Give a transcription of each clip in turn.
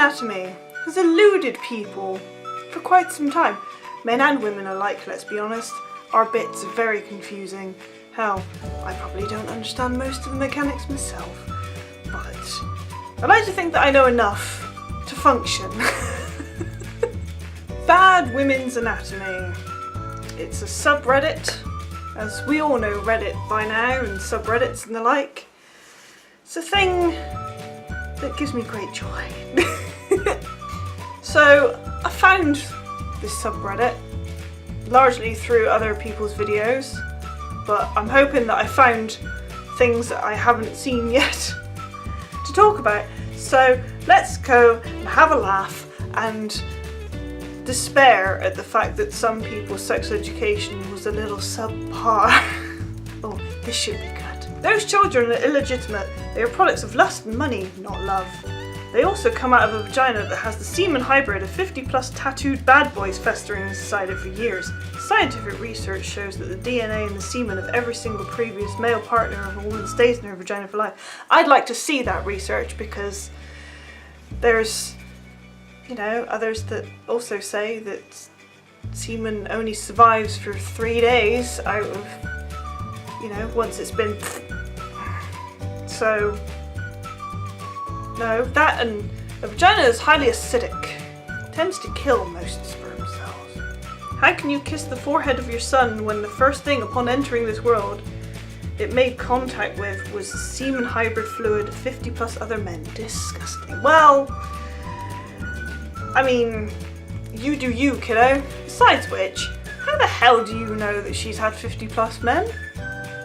anatomy has eluded people for quite some time. Men and women alike, let's be honest. Our bits are very confusing. Hell, I probably don't understand most of the mechanics myself, but I like to think that I know enough to function. Bad Women's Anatomy. It's a subreddit, as we all know Reddit by now, and subreddits and the like. It's a thing that gives me great joy. So I found this subreddit largely through other people's videos, but I'm hoping that I found things that I haven't seen yet to talk about. So let's go and have a laugh and despair at the fact that some people's sex education was a little subpar. Oh, this should be good. Those children are illegitimate. They are products of lust and money, not love. They also come out of a vagina that has the Semen Hybrid of 50+ tattooed bad boys festering inside it for years. Scientific research shows that the DNA in the semen of every single previous male partner of a woman stays in her vagina for life. I'd like to see that research, because there's, you know, others that also say that semen only survives for 3 days out of, you know, once it's been. So no, that, and a vagina is highly acidic. It tends to kill most sperm cells. How can you kiss the forehead of your son when the first thing upon entering this world it made contact with was semen hybrid fluid of 50+ other men? Disgusting. Well, I mean, you do you, kiddo. Besides which, how the hell do you know that she's had 50+ men?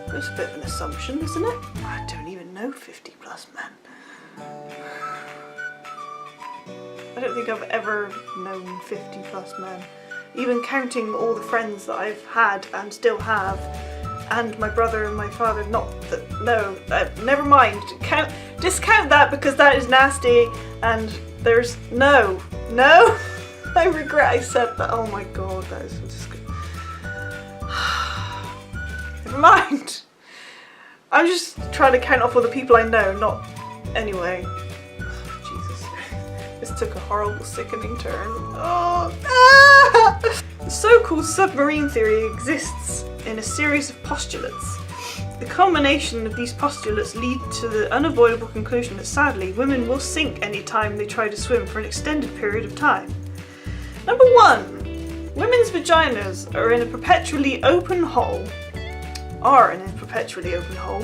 That's a bit of an assumption, isn't it? I don't even know 50+ men. I don't think I've ever known 50+ men. Even counting all the friends that I've had and still have, and my brother and my father, not that, no, never mind. Discount that, because that is nasty, and there's, no. I regret I said that. Oh my god, that is so disgusting. Never mind. I'm just trying to count off all the people I know, not, anyway. Jesus. This took a horrible, sickening turn. Oh. The so-called submarine theory exists in a series of postulates. The culmination of these postulates lead to the unavoidable conclusion that sadly women will sink any time they try to swim for an extended period of time. Number 1. Women's vaginas are in a perpetually open hole.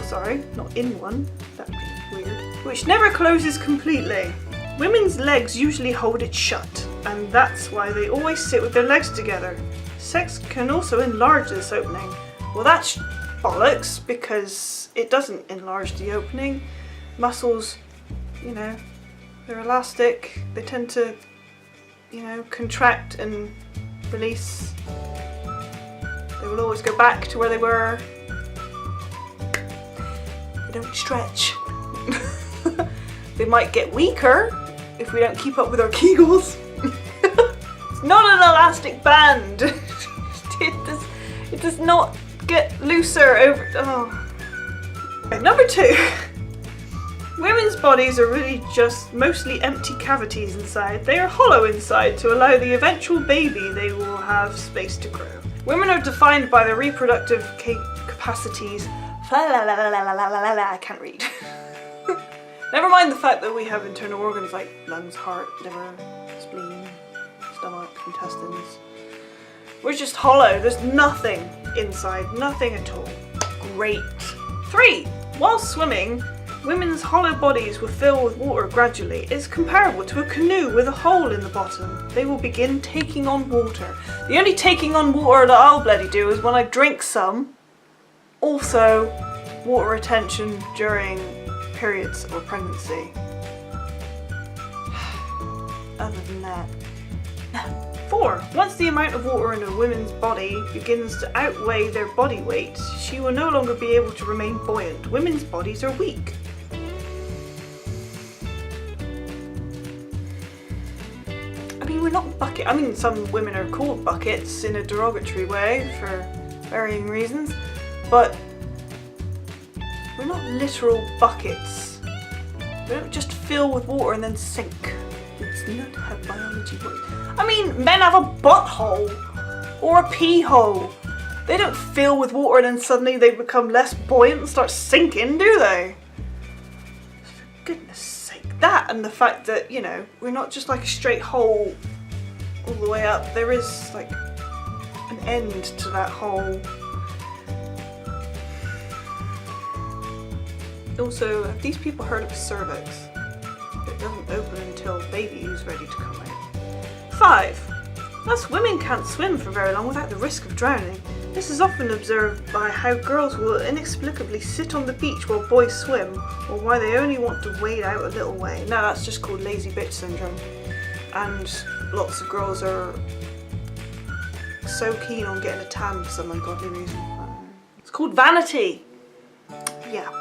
Sorry, not in one. That'd be weird. Which never closes completely. Women's legs usually hold it shut, and that's why they always sit with their legs together. Sex can also enlarge this opening. Well, that's bollocks, because it doesn't enlarge the opening. Muscles, you know, they're elastic. They tend to, you know, contract and release. They will always go back to where they were. They don't stretch. They might get weaker if we don't keep up with our Kegels. It's not an elastic band. It does not get looser over. Oh. Okay, number 2. Women's bodies are really just mostly empty cavities inside. They are hollow inside to allow the eventual baby they will have space to grow. Women are defined by their reproductive capacities. I can't read. Never mind the fact that we have internal organs like lungs, heart, liver, spleen, stomach, intestines. We're just hollow. There's nothing inside. Nothing at all. Great. 3. While swimming, women's hollow bodies will fill with water gradually. It's comparable to a canoe with a hole in the bottom. They will begin taking on water. The only taking on water that I'll bloody do is when I drink some. Also, water retention during periods or pregnancy. Other than that, no. 4. Once the amount of water in a woman's body begins to outweigh their body weight, she will no longer be able to remain buoyant. Women's bodies are weak. I mean, we're not bucket. I mean, some women are called buckets in a derogatory way for varying reasons, but we're not literal buckets. We don't just fill with water and then sink. It's not how biology works. I mean, men have a butthole or a pee hole. They don't fill with water and then suddenly they become less buoyant and start sinking, do they? For goodness sake. That and the fact that, you know, we're not just like a straight hole all the way up. There is like an end to that hole. Also, have these people heard of cervix? It doesn't open until baby is ready to come out. 5. Thus, women can't swim for very long without the risk of drowning. This is often observed by how girls will inexplicably sit on the beach while boys swim, or why they only want to wade out a little way. Now that's just called lazy bitch syndrome. And lots of girls are so keen on getting a tan for some ungodly reason. It's called vanity. Yeah,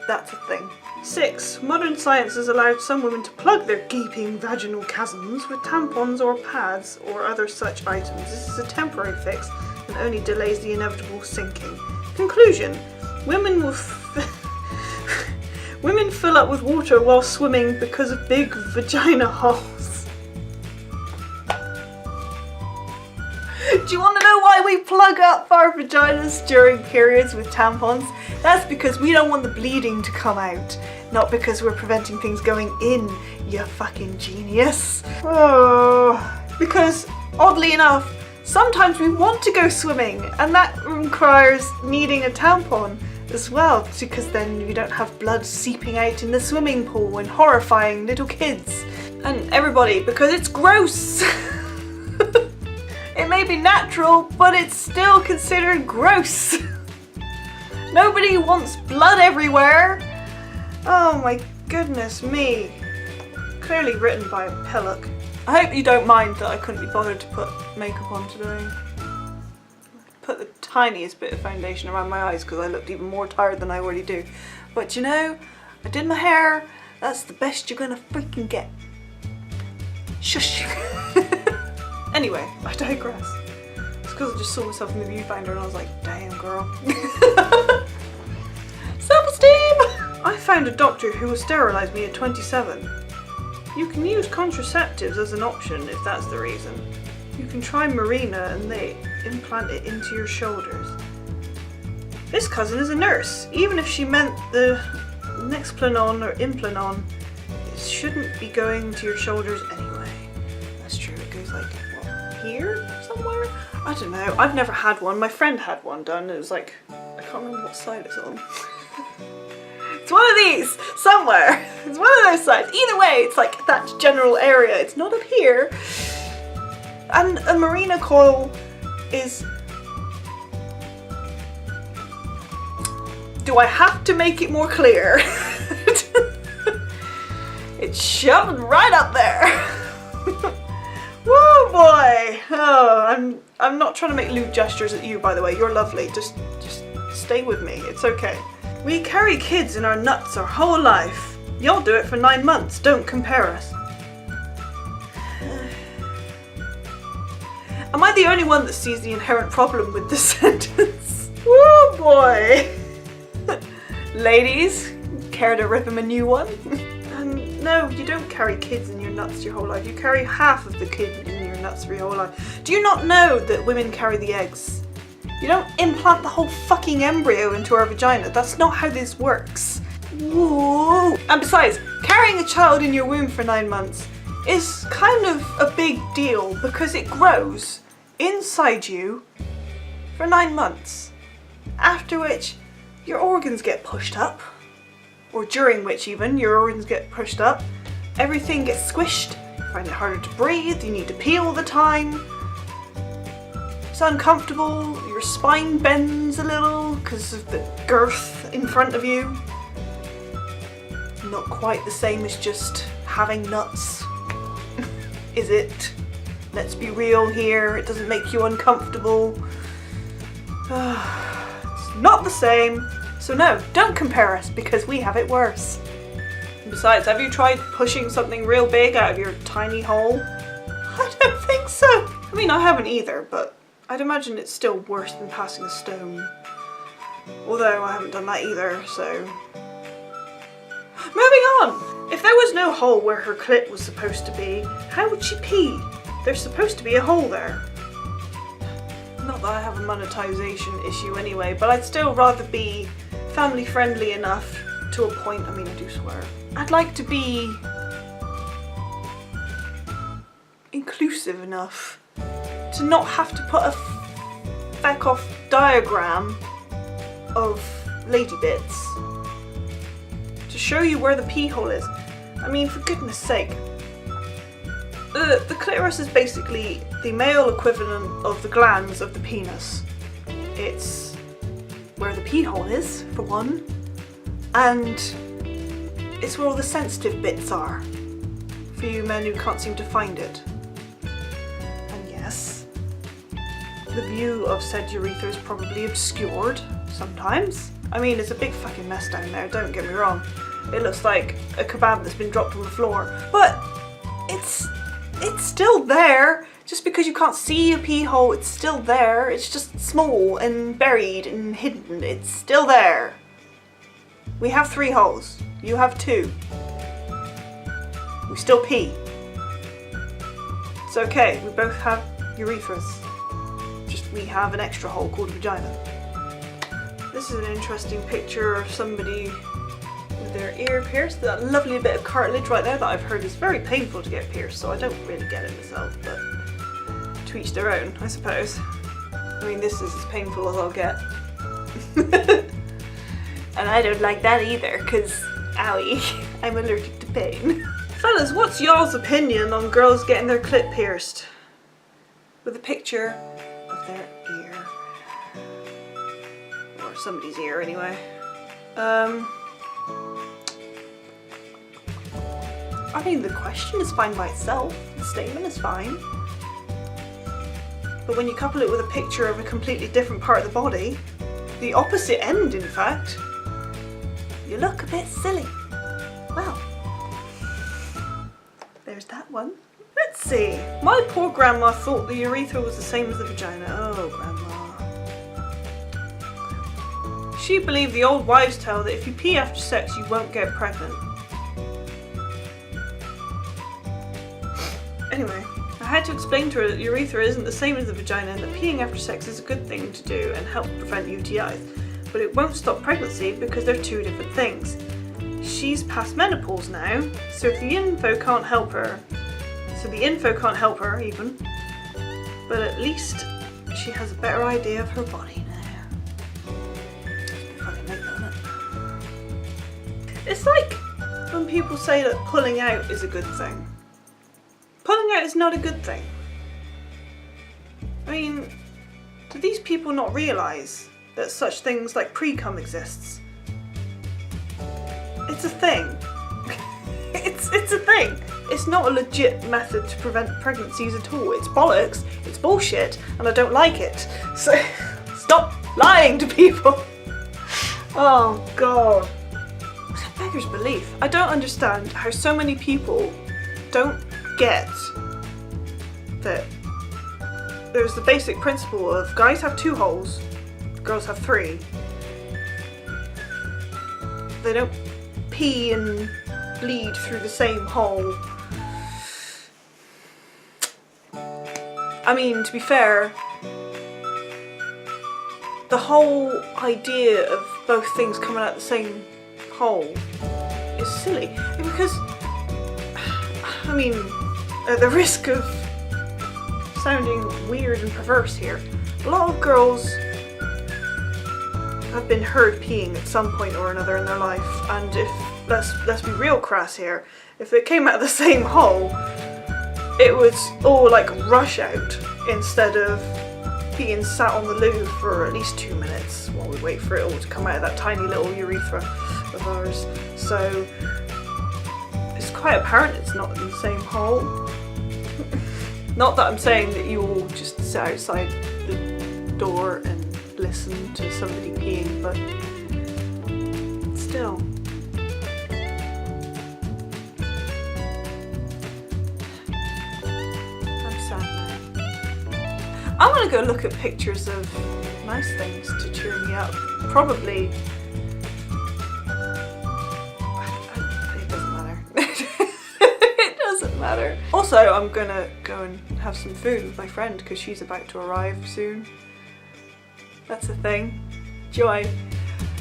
that's a thing. 6. Modern science has allowed some women to plug their gaping vaginal chasms with tampons or pads or other such items. This is a temporary fix and only delays the inevitable sinking. Conclusion. Women fill up with water while swimming because of big vagina holes. Do you want to know why we plug up our vaginas during periods with tampons? That's because we don't want the bleeding to come out, not because we're preventing things going in, you fucking genius. Oh, because oddly enough, sometimes we want to go swimming and that requires needing a tampon as well, because then you don't have blood seeping out in the swimming pool and horrifying little kids and everybody, because it's gross. It may be natural, but it's still considered gross. Nobody wants blood everywhere. Oh my goodness me. Clearly written by a pillock. I hope you don't mind that I couldn't be bothered to put makeup on today. Put the tiniest bit of foundation around my eyes because I looked even more tired than I already do. But you know, I did my hair. That's the best you're gonna freaking get. Shush. Anyway, I digress. It's because I just saw myself in the viewfinder and I was like, damn girl. Self-esteem! I found a doctor who will sterilise me at 27. You can use contraceptives as an option if that's the reason. You can try Marina and they implant it into your shoulders. This cousin is a nurse. Even if she meant the Nexplanon or Implanon, it shouldn't be going to your shoulders anyway. That's true, it goes like, what, here somewhere? I don't know, I've never had one. My friend had one done. It was like, I can't remember what side it's on. It's one of these, somewhere. It's one of those sides. Either way, it's like that general area. It's not up here. And a Marina coil is... Do I have to make it more clear? It's shoved right up there. Woo boy! Oh, I'm not trying to make lewd gestures at you, by the way. You're lovely. Just stay with me. It's okay. We carry kids in our nuts our whole life. Y'all do it for 9 months. Don't compare us. Am I the only one that sees the inherent problem with this sentence? Woo boy! Ladies, care to rip him a new one? No, you don't carry kids in your nuts your whole life. You carry half of the kid in your nuts for your whole life. Do you not know that women carry the eggs? You don't implant the whole fucking embryo into our vagina. That's not how this works. Whoa. And besides, carrying a child in your womb for 9 months is kind of a big deal because it grows inside you for 9 months. After which, your organs get pushed up. Or during which even, your organs get pushed up. Everything gets squished. You find it harder to breathe. You need to pee all the time. It's uncomfortable, your spine bends a little because of the girth in front of you. Not quite the same as just having nuts, is it? Let's be real here, it doesn't make you uncomfortable. It's not the same. So no, don't compare us because we have it worse. And besides, have you tried pushing something real big out of your tiny hole? I don't think so. I mean, I haven't either, but I'd imagine it's still worse than passing a stone. Although I haven't done that either, so... Moving on! If there was no hole where her clit was supposed to be, how would she pee? There's supposed to be a hole there. Not that I have a monetization issue anyway, but I'd still rather be family friendly enough to a point. I mean, I do swear. I'd like to be inclusive enough to not have to put a back off diagram of lady bits to show you where the pee hole is. I mean, for goodness sake. The clitoris is basically the male equivalent of the glands of the penis. It's where the pee hole is, for one, and it's where all the sensitive bits are, for you men who can't seem to find it. And yes, the view of said urethra is probably obscured sometimes. I mean, it's a big fucking mess down there, don't get me wrong. It looks like a kebab that's been dropped on the floor, but it's still there. Just because you can't see a pee hole, it's still there. It's just small and buried and hidden. It's still there. We have 3 holes. You have 2. We still pee. It's okay. We both have urethras. Just we have an extra hole called a vagina. This is an interesting picture of somebody with their ear pierced. That lovely bit of cartilage right there that I've heard is very painful to get pierced, so I don't really get it myself, but to each their own, I suppose. I mean, this is as painful as I'll get. And I don't like that either, because, owie, I'm allergic to pain. Fellas, what's y'all's opinion on girls getting their clit pierced? With a picture of their ear. Or somebody's ear, anyway. I mean, the question is fine by itself. The statement is fine. But when you couple it with a picture of a completely different part of the body, the opposite end, in fact, you look a bit silly. Well, there's that one. Let's see. My poor grandma thought the urethra was the same as the vagina. Oh, grandma. She believed the old wives' tale that if you pee after sex, you won't get pregnant. Anyway, I had to explain to her that the urethra isn't the same as the vagina and that peeing after sex is a good thing to do and help prevent UTIs, but it won't stop pregnancy because they're 2 different things. She's past menopause now, so if the info can't help her, even, but at least she has a better idea of her body now. Fucking late though, isn't it? It's like when people say that pulling out is a good thing. Pulling out is not a good thing. I mean, do these people not realise that such things like pre-cum exists? It's a thing. it's a thing. It's not a legit method to prevent pregnancies at all. It's bollocks, it's bullshit, and I don't like it. So stop lying to people. Oh God. Beggars belief. I don't understand how so many people don't get that there's the basic principle of guys have 2 holes, girls have 3. They don't pee and bleed through the same hole. I mean, to be fair, the whole idea of both things coming out the same hole is silly, because I mean, at the risk of sounding weird and perverse here, a lot of girls have been heard peeing at some point or another in their life, and if, let's be real crass here, if it came out of the same hole, it would all like rush out instead of being sat on the loo for at least 2 minutes while we wait for it all to come out of that tiny little urethra of ours. So it's quite apparent it's not in the same hole. Not that I'm saying that you all just sit outside the door and listen to somebody peeing, but still. I'm sad now. I want to go look at pictures of nice things to cheer me up. Probably. It doesn't matter. also I'm gonna go and have some food with my friend because she's about to arrive soon. That's a thing. Joy.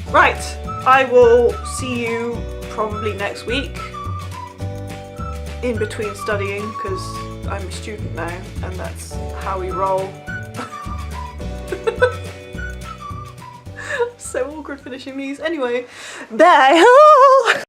Right, I will see you probably next week in between studying because I'm a student now and that's how we roll. So awkward finishing these. Anyway, bye!